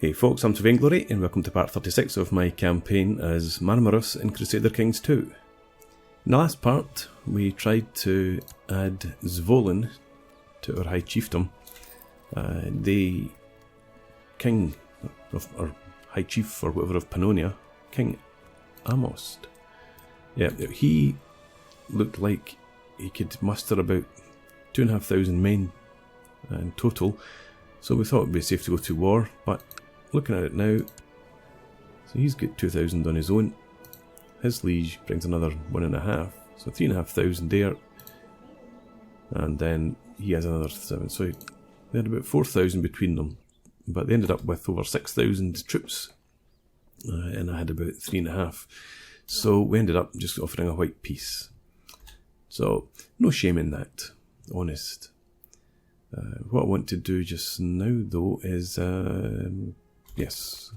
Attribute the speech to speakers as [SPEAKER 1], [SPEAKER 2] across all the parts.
[SPEAKER 1] Hey folks, I'm Vainglory and welcome to part 36 of my campaign as Marmaros in Crusader Kings II. In the last part, we tried to add Zvolin to our High Chiefdom. The King, or High Chief or whatever of Pannonia, King Amost. Yeah, he looked like he could muster about 2,500 men in total, so we thought it would be safe to go to war, but looking at it now, so he's got 2,000 on his own. His liege brings another 1.5, so 3,500 there. And then he has another 7, so they had about 4,000 between them. But they ended up with over 6,000 troops, and I had about 3.5. So we ended up just offering a white peace. So no shame in that, honest. What I want to do just now though is yes,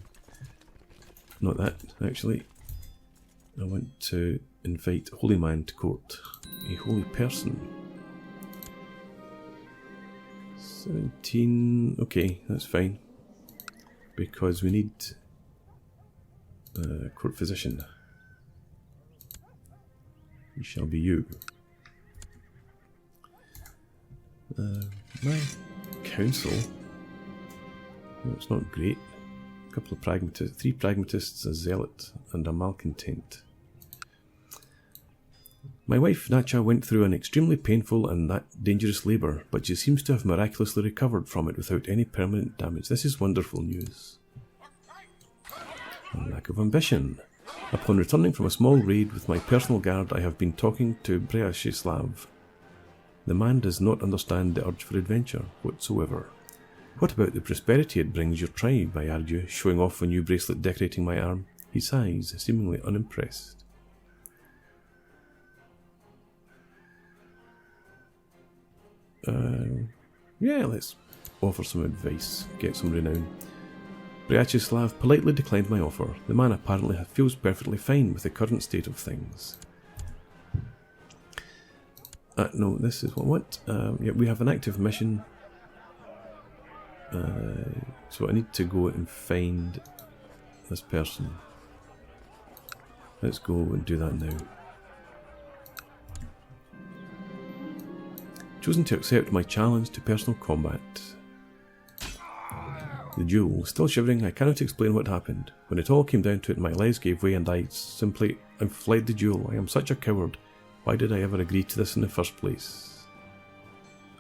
[SPEAKER 1] not that actually. I want to invite a holy man to court, a holy person. 17, okay, that's fine, because we need a court physician. He shall be you. My council, well, it's not great. A couple of pragmatists, 3 pragmatists, a zealot, and a malcontent. My wife Nacha went through an extremely painful and dangerous labour, but she seems to have miraculously recovered from it without any permanent damage. This is wonderful news. A lack of ambition. Upon returning from a small raid with my personal guard, I have been talking to Bryachislav. The man does not understand the urge for adventure whatsoever. What about the prosperity it brings your tribe, I argue, showing off a new bracelet decorating my arm? He sighs, seemingly unimpressed. Yeah, let's offer some advice, get some renown. Bryachislav politely declined my offer. The man apparently feels perfectly fine with the current state of things. No, this is what I want. Yeah, we have an active mission. So I need to go and find this person. Let's go and do that now. Chosen to accept my challenge to personal combat. The duel. Still shivering, I cannot explain what happened. When it all came down to it, my legs gave way and I fled the duel. I am such a coward. Why did I ever agree to this in the first place?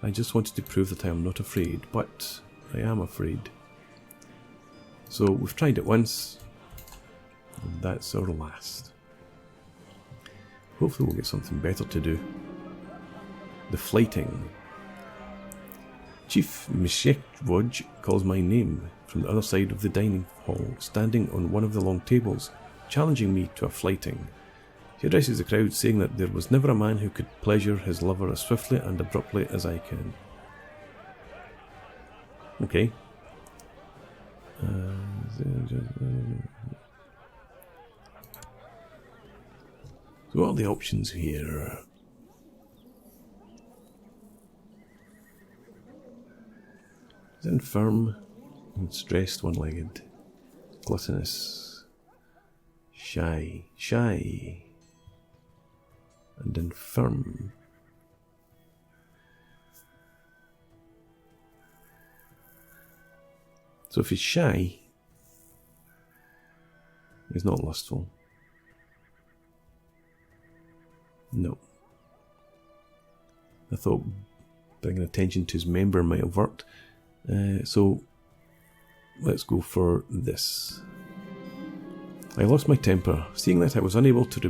[SPEAKER 1] I just wanted to prove that I am not afraid, but I am afraid. So we've tried it once, and that's our last. Hopefully we'll get something better to do. The flighting. Chief Vasile calls my name from the other side of the dining hall, standing on one of the long tables, challenging me to a flighting. He addresses the crowd, saying that there was never a man who could pleasure his lover as swiftly and abruptly as I can. Okay. So what are the options here? Infirm and stressed, one-legged, gluttonous, shy, and infirm. So if he's shy, he's not lustful. No. I thought bringing attention to his member might have worked. So let's go for this. I lost my temper, seeing that I was unable to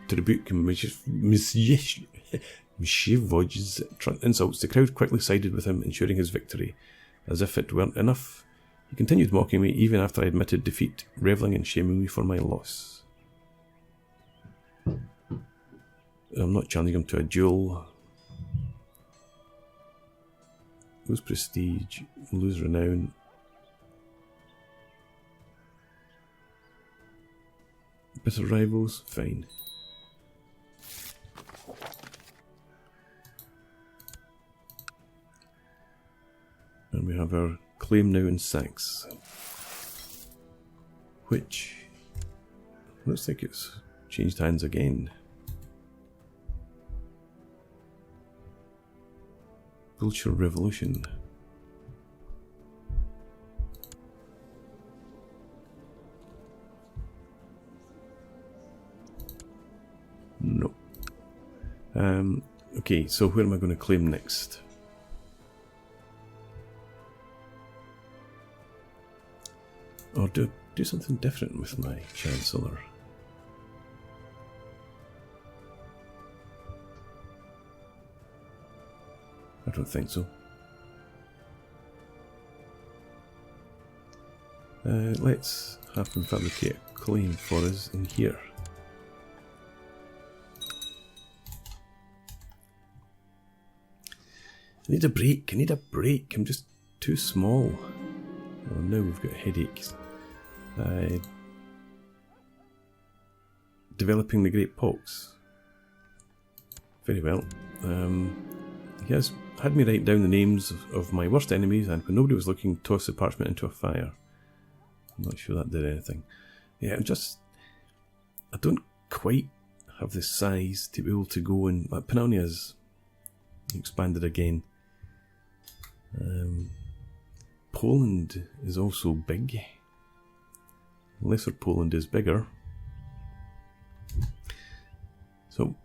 [SPEAKER 1] rebuke Mishivoj's insults. The crowd quickly sided with him, ensuring his victory. As if it weren't enough, he continued mocking me even after I admitted defeat, revelling and shaming me for my loss. I'm not challenging him to a duel. Lose prestige, lose renown. Bitter rivals, fine. And we have our claim now in 6. which looks like it's changed hands again. Culture Revolution. No. Okay, so where am I going to claim next? Or do something different with my Chancellor? I don't think so. Let's have them fabricate a claim for us in here. I need a break, I need a break, I'm just too small. Oh, now we've got headaches. Developing the Great Pox. Very well. He has had me write down the names of my worst enemies, and when nobody was looking, toss the parchment into a fire. I'm not sure that did anything. Yeah, I don't quite have the size to be able to go and... Pannonia's expanded again. Poland is also big. Lesser Poland is bigger. So,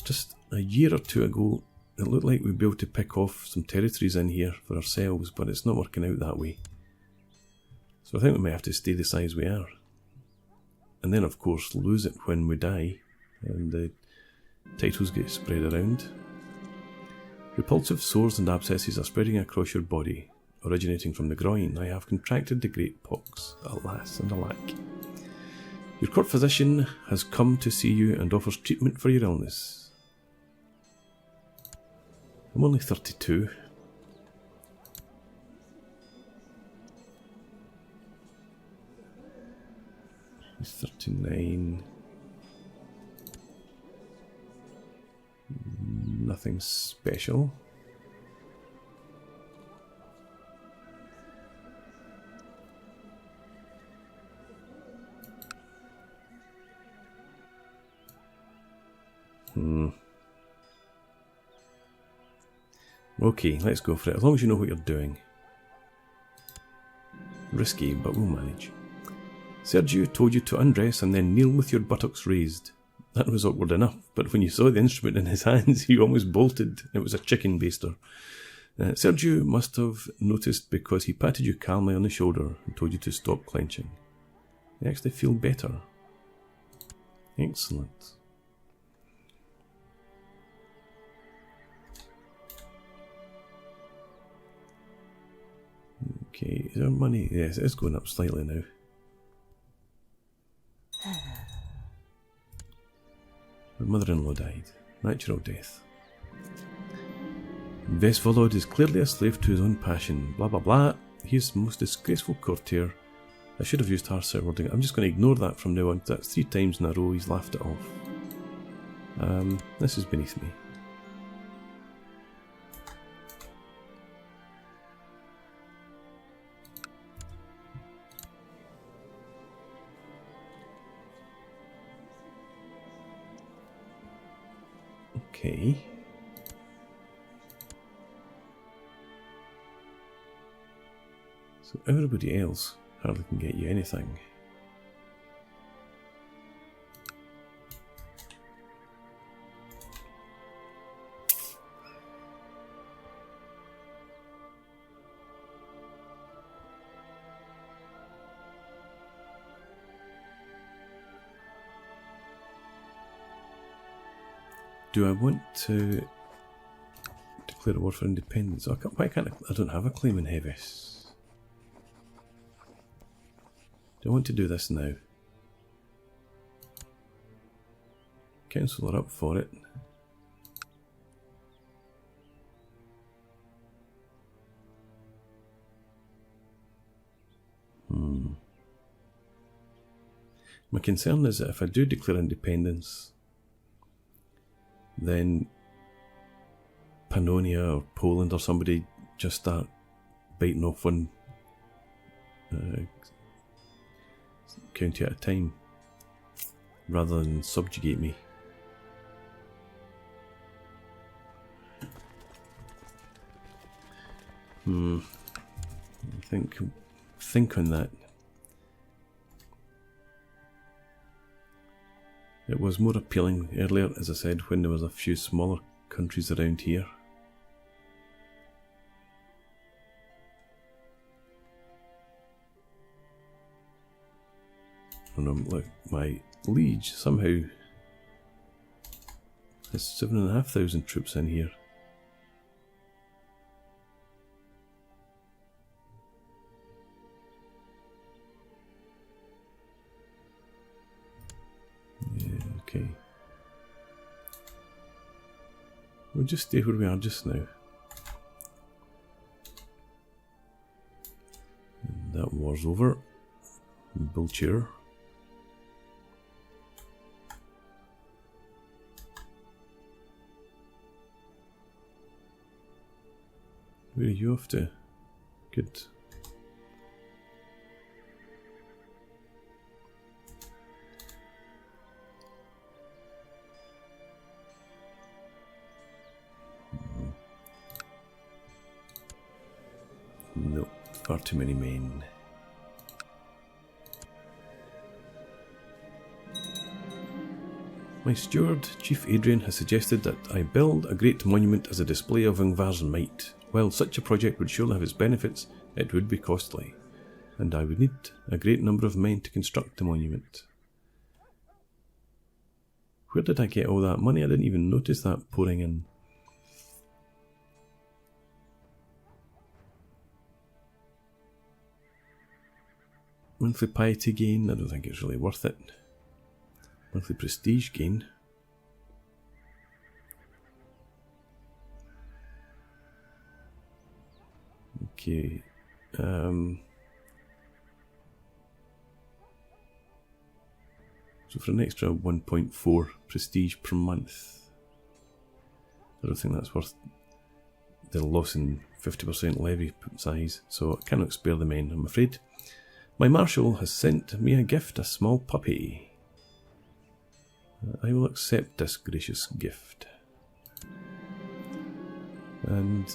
[SPEAKER 1] just a year or two ago, it looked like we'd be able to pick off some territories in here for ourselves, but it's not working out that way. So I think we might have to stay the size we are. And then, of course, lose it when we die, and the titles get spread around. Repulsive sores and abscesses are spreading across your body, originating from the groin. I have contracted the Great Pox, alas and alack. Your court physician has come to see you and offers treatment for your illness. I'm only 32. He's 39. Nothing special. Okay, let's go for it, as long as you know what you're doing. Risky, but we'll manage. Sergio told you to undress and then kneel with your buttocks raised. That was awkward enough, but when you saw the instrument in his hands, you almost bolted. It was a chicken baster. Sergio must have noticed because he patted you calmly on the shoulder and told you to stop clenching. You actually feel better. Excellent. Okay, is our money... Yes, it is going up slightly now. My mother-in-law died. Natural death. Vesvolod is clearly a slave to his own passion. Blah blah blah. He is the most disgraceful courtier. I should have used harsher wording. I'm just going to ignore that from now on. That's 3 times in a row he's laughed it off. This is beneath me. Okay. So everybody else hardly can get you anything. Do I want to declare a war for independence? Why can't I don't have a claim in Heves. Do I want to do this now? Council are up for it. My concern is that if I do declare independence, then Pannonia or Poland or somebody just start biting off on county at a time, rather than subjugate me. Think on that. It was more appealing earlier, as I said, when there was a few smaller countries around here. And look, my liege somehow has 7,500 troops in here. Okay. We'll just stay where we are just now. And that war's over. Bullchair. Where are you off to? Good. No, far too many men. My steward, Chief Adrian, has suggested that I build a great monument as a display of Ingvar's might. While such a project would surely have its benefits, it would be costly, and I would need a great number of men to construct the monument. Where did I get all that money? I didn't even notice that pouring in. Monthly piety gain, I don't think it's really worth it. Monthly prestige gain. Okay. So for an extra 1.4 prestige per month, I don't think that's worth the loss in 50% levy size, so I cannot spare the men, I'm afraid. My marshal has sent me a gift, a small puppy. I will accept this gracious gift. And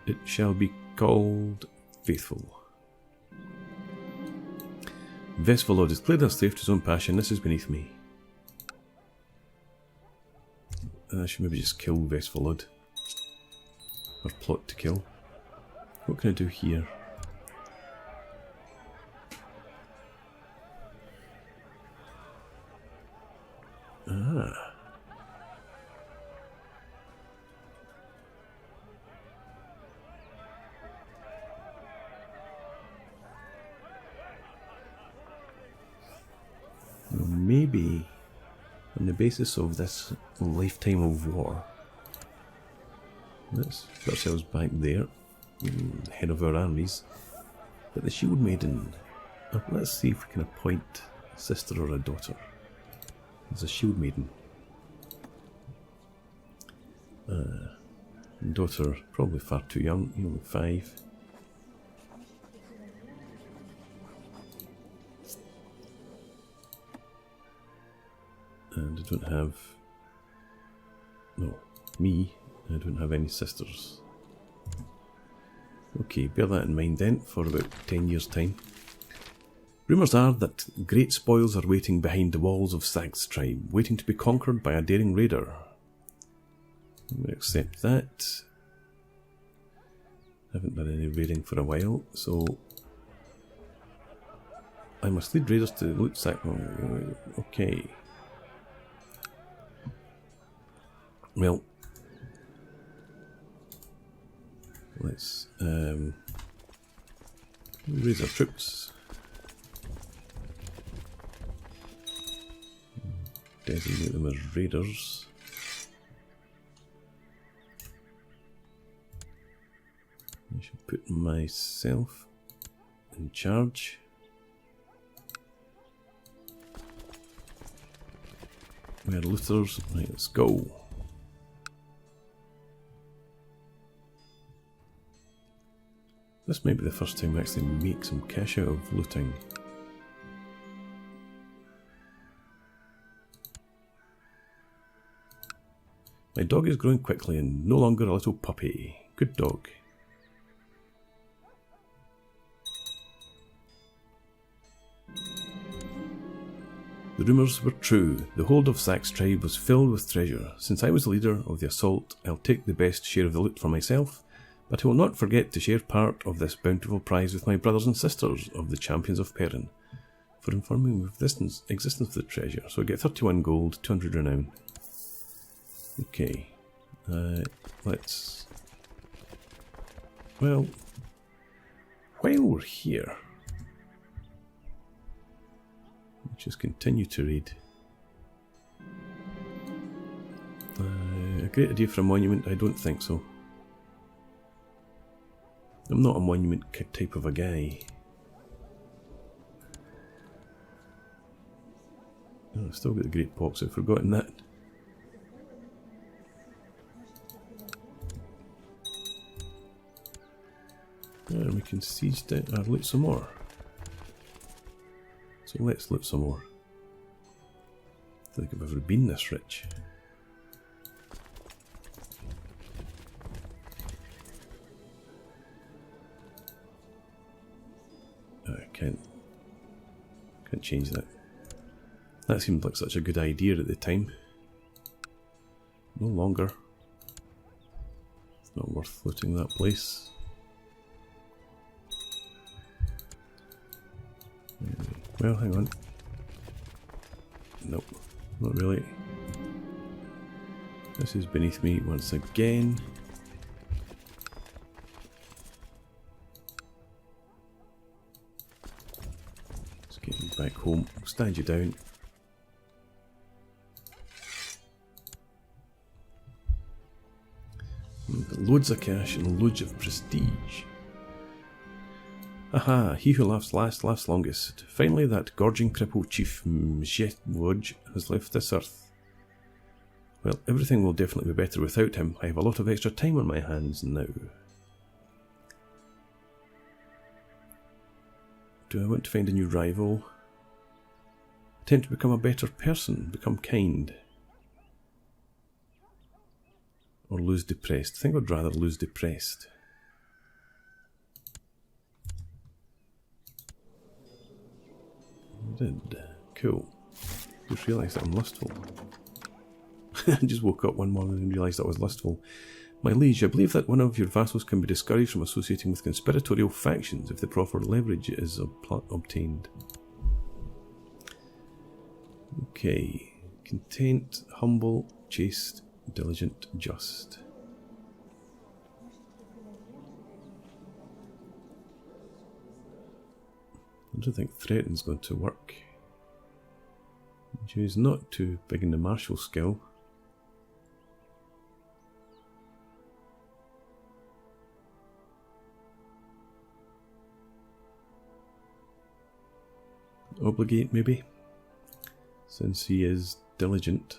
[SPEAKER 1] it shall be called Faithful. Vesvolod is cleared a slave to his own passion. This is beneath me. I should maybe just kill Vesvolod. Or plot to kill. What can I do here? Ah. Maybe on the basis of this lifetime of war, let's put ourselves back there, head of our armies, but the Shield Maiden, let's see if we can appoint a sister or a daughter as a Shield Maiden. Daughter, probably far too young, only 5. And I don't have, no, me, I don't have any sisters. Okay, bear that in mind then, for about 10 years' time. Rumours are that great spoils are waiting behind the walls of Sag's tribe, waiting to be conquered by a daring raider. I'm going to accept that. I haven't done any raiding for a while, so I must lead raiders to loot Sag. Okay. Well, let's raise our troops. Designate them as raiders. I should put myself in charge. We're looters. Right, let's go. This might be the first time we actually make some cash out of looting. My dog is growing quickly and no longer a little puppy. Good dog. The rumours were true. The hold of Zack's tribe was filled with treasure. Since I was the leader of the assault, I'll take the best share of the loot for myself, but I will not forget to share part of this bountiful prize with my brothers and sisters of the Champions of Perrin, for informing me of the existence of the treasure. So I get 31 gold, 200 renown. Okay, let's... Well, while we're here, let's just continue to read. A great idea for a monument? I don't think so. I'm not a monument type of a guy. Oh, I've still got the Great Pox, I've forgotten that. And we can siege down or loot some more. So let's loot some more. I don't think I've ever been this rich. I can't change that. That seemed like such a good idea at the time. No longer. It's not worth looting that place. Well, hang on. Nope, not really. This is beneath me once again. Let's get you back home. I'll stand you down. Loads of cash and loads of prestige. Aha, he who laughs last laughs longest. Finally that gorging cripple Chief Vasile has left this earth. Well, everything will definitely be better without him. I have a lot of extra time on my hands now. Do I want to find a new rival? Attempt to become a better person, become kind. Or lose depressed. I think I'd rather lose depressed. I did. Cool. Just realised that I'm lustful. I just woke up one morning and realised that I was lustful. My liege, I believe that one of your vassals can be discouraged from associating with conspiratorial factions if the proper leverage is obtained. Okay. Content, humble, chaste, diligent, just. I don't think threaten's going to work. She's not too big in the martial skill. Obligate maybe, since he is diligent.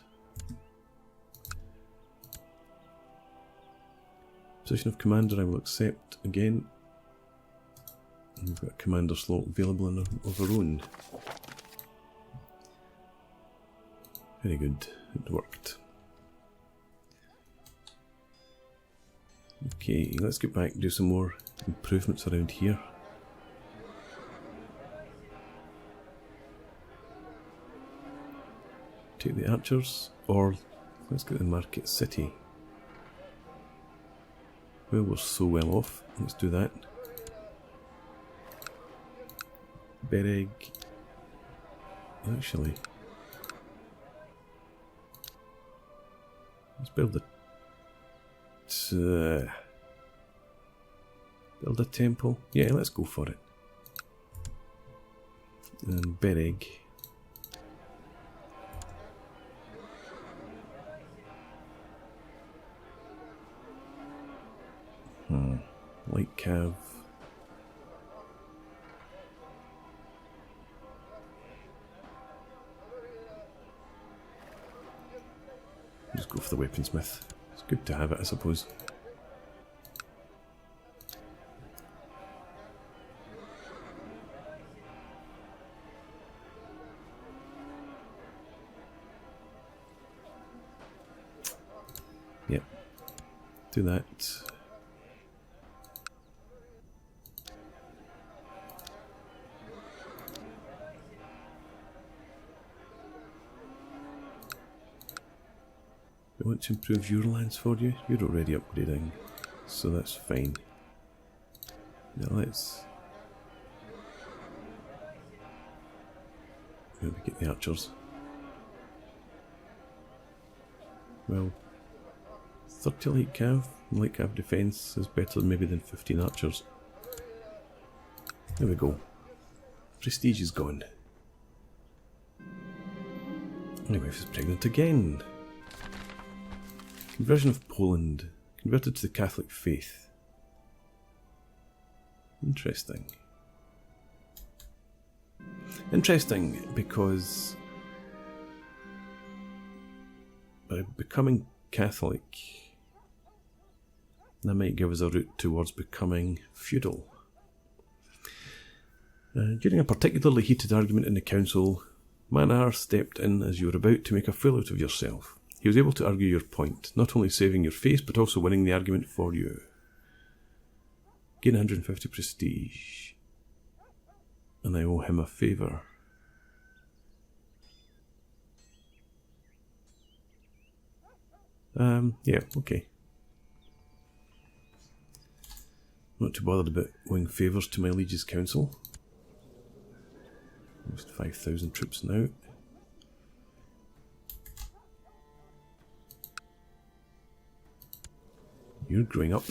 [SPEAKER 1] Position of commander I will accept again. We've got a commander slot available of our own. Very good, it worked. Okay, let's get back and do some more improvements around here. Take the archers, or let's get the market city. Well, we're so well off, let's do that. Bereg. Actually, let's build a temple. Yeah, let's go for it. And Bereg. Light Cav. Just go for the weaponsmith. It's good to have it, I suppose. Yep. Do that. I want to improve your lands for you. You're already upgrading, so that's fine. Now let's maybe get the archers. Well, 30 light cav defense is better maybe than 15 archers. There we go. Prestige is gone. My wife is pregnant again. Conversion of Poland. Converted to the Catholic faith. Interesting. Interesting because by becoming Catholic, that might give us a route towards becoming feudal. During a particularly heated argument in the council, Manar stepped in as you were about to make a fool out of yourself. He was able to argue your point, not only saving your face, but also winning the argument for you. Gain 150 prestige. And I owe him a favour. Yeah, okay. Not too bothered about owing favours to my liege's council. Almost 5,000 troops now. You're growing up.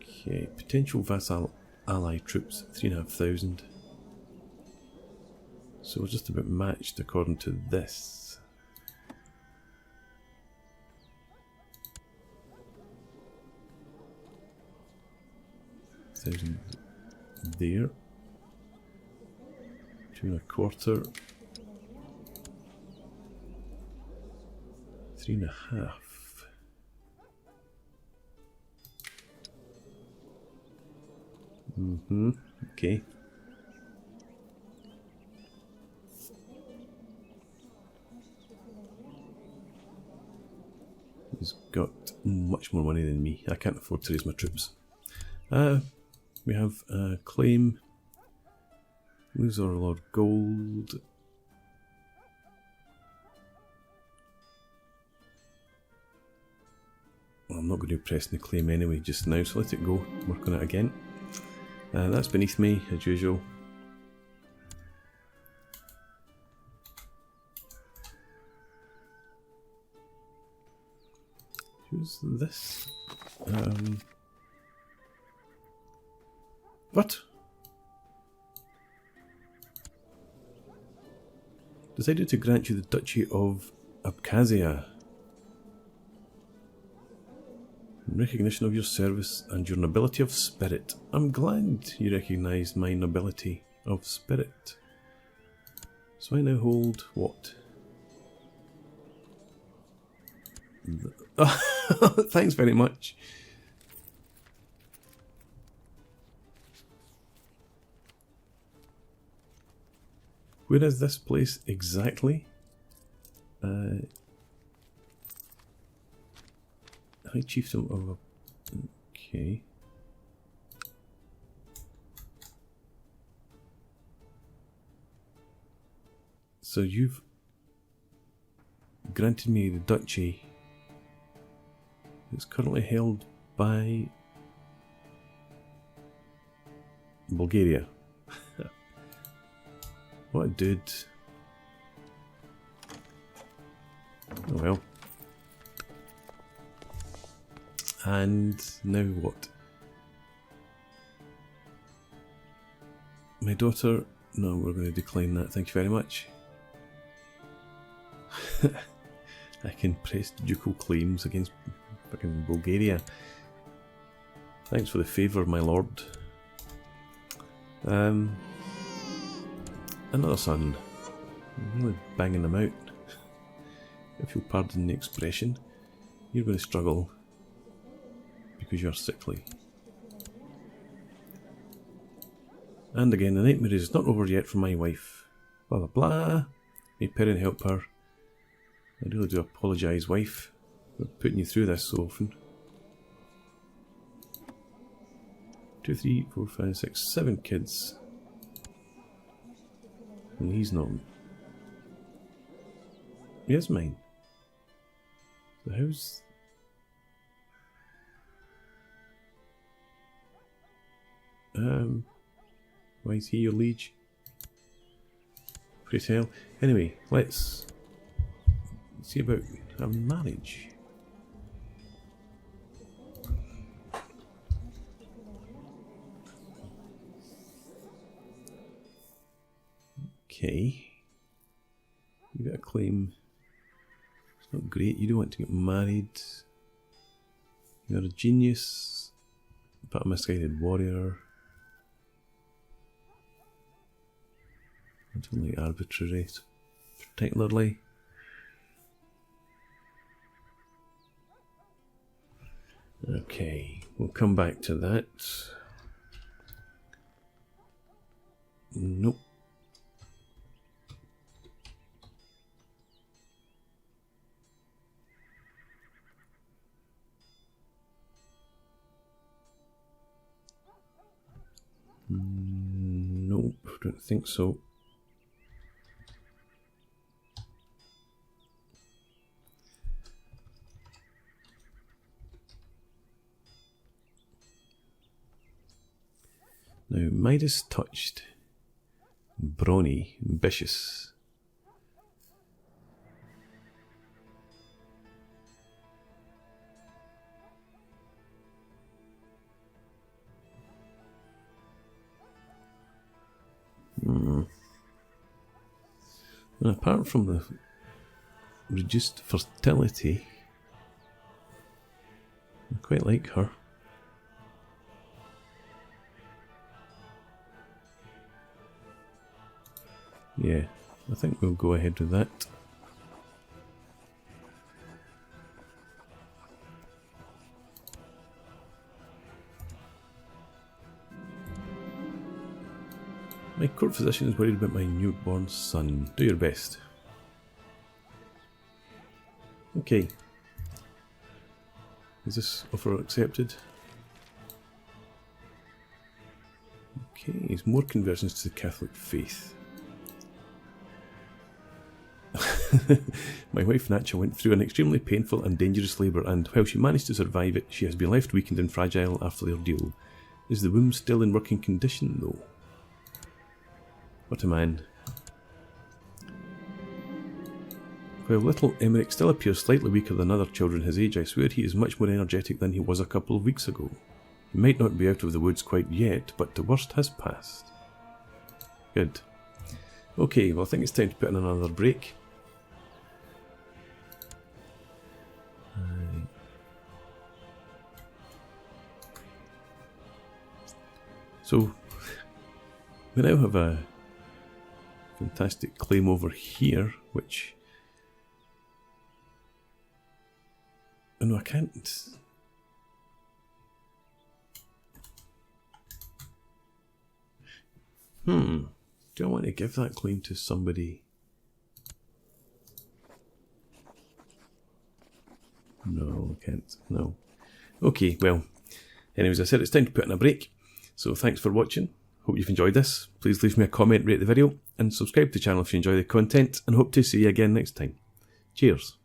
[SPEAKER 1] Okay, potential vassal ally troops, 3,500. So we're just about matched according to this. Thousand there. 2.25. 3.5. Okay. He's got much more money than me. I can't afford to raise my troops. We have a claim. Lose our Lord Gold. Well, I'm not going to press the claim anyway just now, so let it go. Work on it again. That's beneath me, as usual. Who's this? What? Decided to grant you the Duchy of Abkhazia. In recognition of your service and your nobility of spirit. I'm glad you recognise my nobility of spirit. So I now hold what? Thanks very much. Where is this place exactly? High Chiefdom of... Okay. So you've granted me the duchy. It's currently held by Bulgaria. What a dude. Oh well. And now what? My daughter... No, we're going to decline that, thank you very much. I can press ducal claims against fucking Bulgaria. Thanks for the favour, my lord. Another son. I'm really banging them out. If you'll pardon the expression, you're going to struggle because you're sickly. And again, the nightmare is not over yet for my wife. Blah blah blah. May parent help her. I really do apologise, wife, for putting you through this so often. 2, 3, 4, 5, 6, 7 kids. And he's not. He is mine. So how's... why is he your liege? Pretty hell. Anyway, let's see about a marriage. Okay. You got a claim. It's not great. You don't want to get married. You're a genius, but a misguided warrior. I don't like arbitrary, particularly. Okay, we'll come back to that. Nope. Nope, don't think so. Now, Midas touched, brawny, ambitious. And apart from the reduced fertility, I quite like her. Yeah, I think we'll go ahead with that. My court physician is worried about my newborn son. Do your best. Okay. Is this offer accepted? Okay, more conversions to the Catholic faith. My wife Natcha went through an extremely painful and dangerous labour, and while she managed to survive it, she has been left weakened and fragile after the ordeal. Is the womb still in working condition, though? What a man. While little Emmerich still appears slightly weaker than other children his age, I swear he is much more energetic than he was a couple of weeks ago. He might not be out of the woods quite yet, but the worst has passed. Good. Okay, well I think it's time to put in another break. So, we now have a fantastic claim over here, which... Oh no, I can't... Do I want to give that claim to somebody? No, I can't. No. Okay, well, anyways, I said it's time to put in a break. So thanks for watching. Hope you've enjoyed this. Please leave me a comment, rate the video, and subscribe to the channel if you enjoy the content, and hope to see you again next time. Cheers.